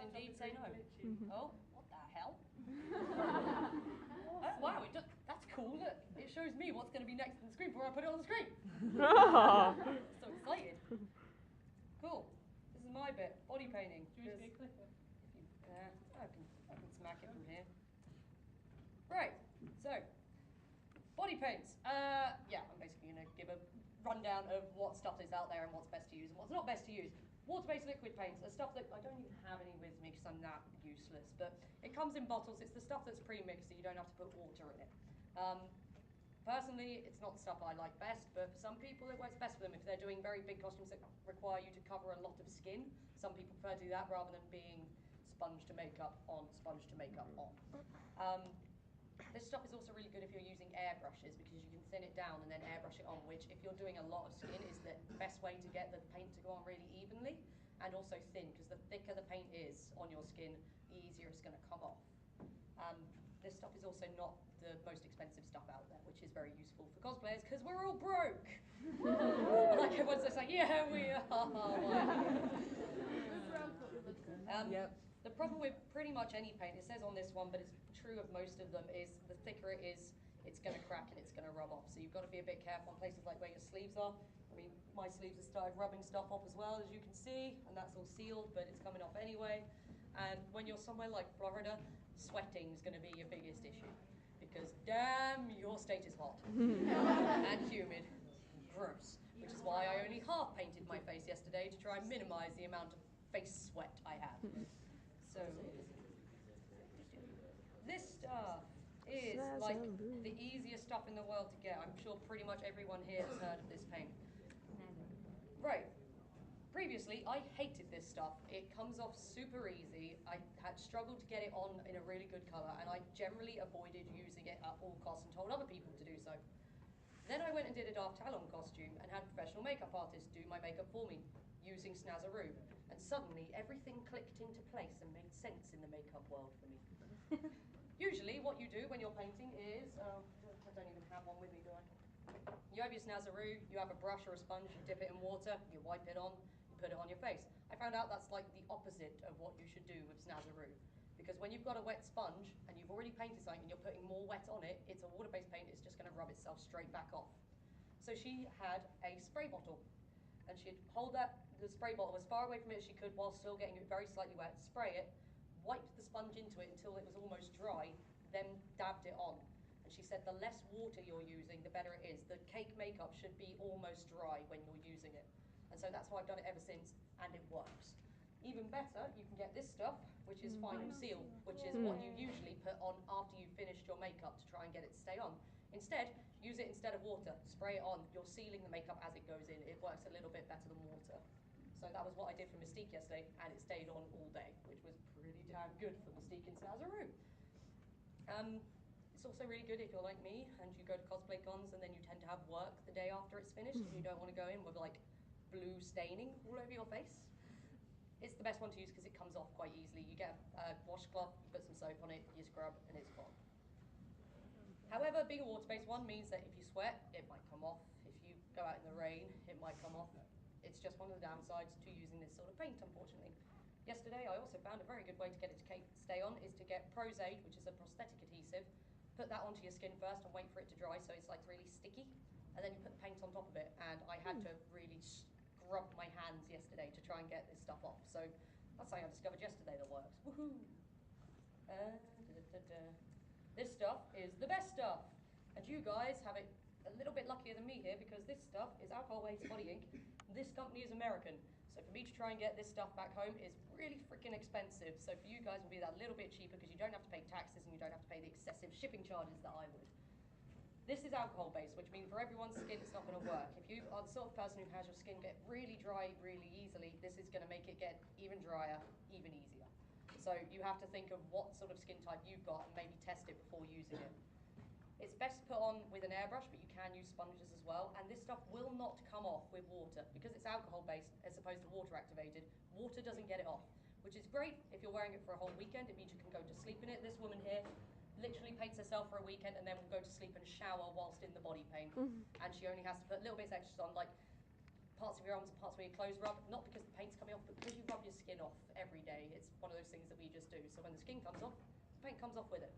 indeed say no. Oh, what the hell? Oh, wow, that's cool. Look, it shows me what's going to be next on the screen before I put it on the screen. So excited. Cool. This is my bit, body painting. Do you want to go clicker? I can smack it from here. Right, so, body paints. Yeah, I'm basically going to give a rundown of what stuff is out there and what's best to use and what's not best to use. Water-based liquid paints are stuff that I don't even have any with me because I'm that useless, but it comes in bottles. It's the stuff that's pre-mixed, so you don't have to put water in it. Personally, it's not the stuff I like best, but for some people it works best for them if they're doing very big costumes that require you to cover a lot of skin. Some people prefer to do that rather than being sponge to makeup on, sponge to makeup on. This stuff is also really good if you're using airbrushes because you can thin it down and then airbrush it on, which if you're doing a lot of skin is the best way to get the paint to go on really evenly and also thin, because the thicker the paint is on your skin, the easier it's going to come off. This stuff is also not the most expensive stuff out there, which is very useful for cosplayers because we're all broke. Like everyone's just like, yeah, we are. Yep. The problem with pretty much any paint, it says on this one, but it's true of most of them, is the thicker it is, it's going to crack and it's going to rub off. So you've got to be a bit careful on places like where your sleeves are. I mean, my sleeves have started rubbing stuff off as well, as you can see, and that's all sealed, but it's coming off anyway. And when you're somewhere like Florida, sweating is going to be your biggest issue, because damn, your state is hot and humid, gross. Which is why I only half painted my face yesterday to try and minimize the amount of face sweat I have. So, this stuff is like the easiest stuff in the world to get. I'm sure pretty much everyone here has heard of this paint. Right. Previously, I hated this stuff. It comes off super easy. I had struggled to get it on in a really good color, and I generally avoided using it at all costs and told other people to do so. Then I went and did a Daft Talon costume and had a professional makeup artist do my makeup for me using Snazaroo. And suddenly, everything clicked into place and made sense in the makeup world for me. Usually, what you do when you're painting is, I don't even have one with me, do I? You have your Snazaroo, you have a brush or a sponge, you dip it in water, you wipe it on, you put it on your face. I found out that's like the opposite of what you should do with Snazaroo. Because when you've got a wet sponge and you've already painted something and you're putting more wet on it, it's a water-based paint, it's just going to rub itself straight back off. So she had a spray bottle, and she'd hold the spray bottle as far away from it as she could while still getting it very slightly wet, spray it, wiped the sponge into it until it was almost dry, then dabbed it on. And she said the less water you're using, the better it is. The cake makeup should be almost dry when you're using it. And so that's why I've done it ever since, and it works. Even better, you can get this stuff, which is Final Seal, which is what you usually put on after you've finished your makeup to try and get it to stay on. Instead, use it instead of water. Spray it on. You're sealing the makeup as it goes in. It works a little bit better than water. So that was what I did for Mystique yesterday, and it stayed on all day, which was pretty damn good for Mystique and Snazaroo. It's also really good if you're like me and you go to cosplay cons and then you tend to have work the day after it's finished and you don't want to go in with like blue staining all over your face. It's the best one to use because it comes off quite easily. You get a washcloth, you put some soap on it, you scrub, and it's gone. However, being a water-based one means that if you sweat, it might come off. If you go out in the rain, it might come off. It's just one of the downsides to using this sort of paint, unfortunately. Yesterday, I also found a very good way to get it to stay on is to get Prozaid, which is a prosthetic adhesive, put that onto your skin first and wait for it to dry so it's like really sticky, and then you put the paint on top of it, and I had to really scrub my hands yesterday to try and get this stuff off. So that's something I discovered yesterday that works. Woohoo! This stuff is the best stuff, and you guys have it a little bit luckier than me here because this stuff is alcohol-based body ink. This company is American, so for me to try and get this stuff back home is really freaking expensive. So for you guys, it will be that little bit cheaper because you don't have to pay taxes and you don't have to pay the excessive shipping charges that I would. This is alcohol-based, which means for everyone's skin, it's not going to work. If you are the sort of person who has your skin get really dry really easily, this is going to make it get even drier, even easier. So you have to think of what sort of skin type you've got and maybe test it before using it. It's best to put on with an airbrush, but you can use sponges as well. And this stuff will not come off with water because it's alcohol-based as opposed to water-activated. Water doesn't get it off, which is great if you're wearing it for a whole weekend. It means you can go to sleep in it. This woman here literally paints herself for a weekend and then will go to sleep and shower whilst in the body paint. And she only has to put little bits extras on, like parts of your arms and parts where your clothes rub, not because the paint's coming off, but because you rub your skin off every day. it's one of those things that we just do. So when the skin comes off, the paint comes off with it.